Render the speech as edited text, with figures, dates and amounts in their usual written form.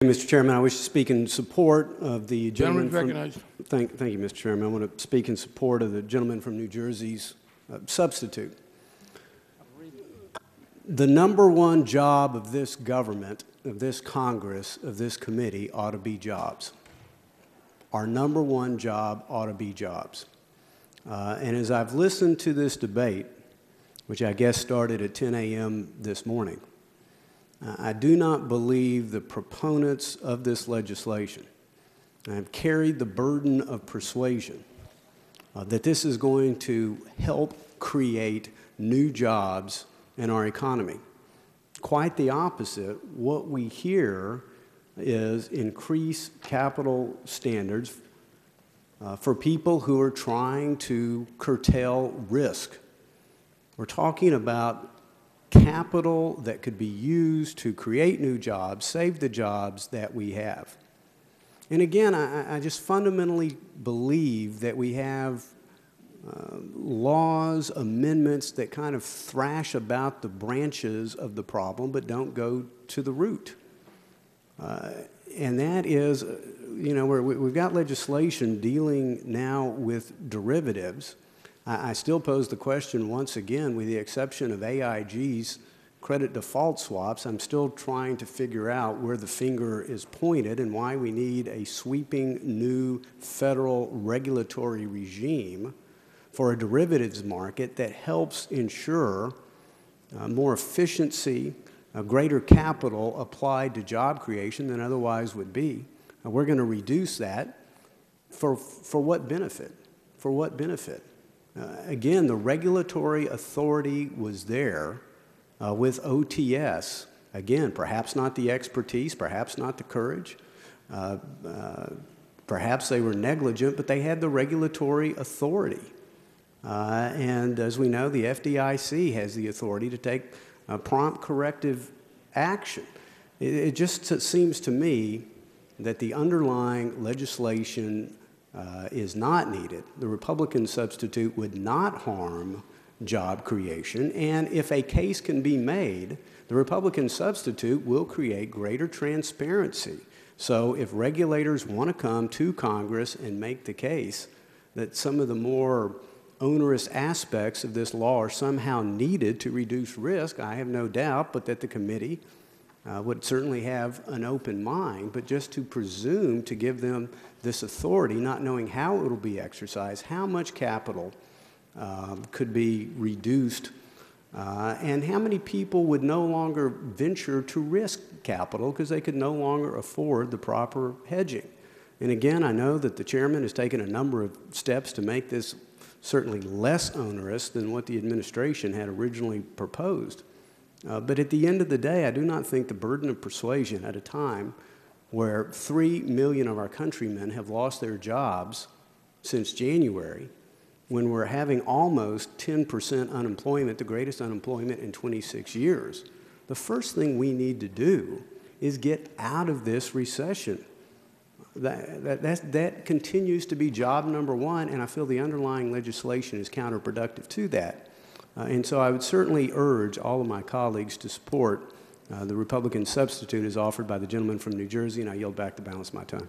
Mr. Chairman, I wish to speak in support of the gentleman from... recognized. Thank you, Mr. Chairman. I want to speak in support of the gentleman from New Jersey's substitute. The number one job of this government, of this Congress, of this committee ought to be jobs. Our number one job ought to be jobs. And as I've listened to this debate, which I guess started at 10 a.m. this morning, I do not believe the proponents of this legislation have carried the burden of persuasion that this is going to help create new jobs in our economy. Quite the opposite. What we hear is increased capital standards for people who are trying to curtail risk. We're talking about capital that could be used to create new jobs, save the jobs that we have. And again, I just fundamentally believe that we have laws, amendments that kind of thrash about the branches of the problem but don't go to the root. And that is, you know, we've got legislation dealing now with derivatives. I still pose the question once again, with the exception of AIG's credit default swaps, I'm still trying to figure out where the finger is pointed and why we need a sweeping new federal regulatory regime for a derivatives market that helps ensure more efficiency, greater capital applied to job creation than otherwise would be. We're going to reduce that for what benefit? For what benefit? Again, the regulatory authority was there with OTS. Again, perhaps not the expertise, perhaps not the courage, perhaps they were negligent, but they had the regulatory authority. And as we know, the FDIC has the authority to take prompt corrective action. It just seems to me that the underlying legislation is not needed. The Republican substitute would not harm job creation, and if a case can be made, the Republican substitute will create greater transparency. So if regulators want to come to Congress and make the case that some of the more onerous aspects of this law are somehow needed to reduce risk, I have no doubt, but that the committee would certainly have an open mind, but just to presume to give them this authority, not knowing how it will be exercised, how much capital could be reduced, and how many people would no longer venture to risk capital because they could no longer afford the proper hedging. And again, I know that the chairman has taken a number of steps to make this certainly less onerous than what the administration had originally proposed. But at the end of the day, I do not think the burden of persuasion at a time where 3 million of our countrymen have lost their jobs since January, when we're having almost 10% unemployment, the greatest unemployment in 26 years, the first thing we need to do is get out of this recession. That continues to be job number one, and I feel the underlying legislation is counterproductive to that. And so I would certainly urge all of my colleagues to support the Republican substitute as offered by the gentleman from New Jersey, and I yield back the balance of my time.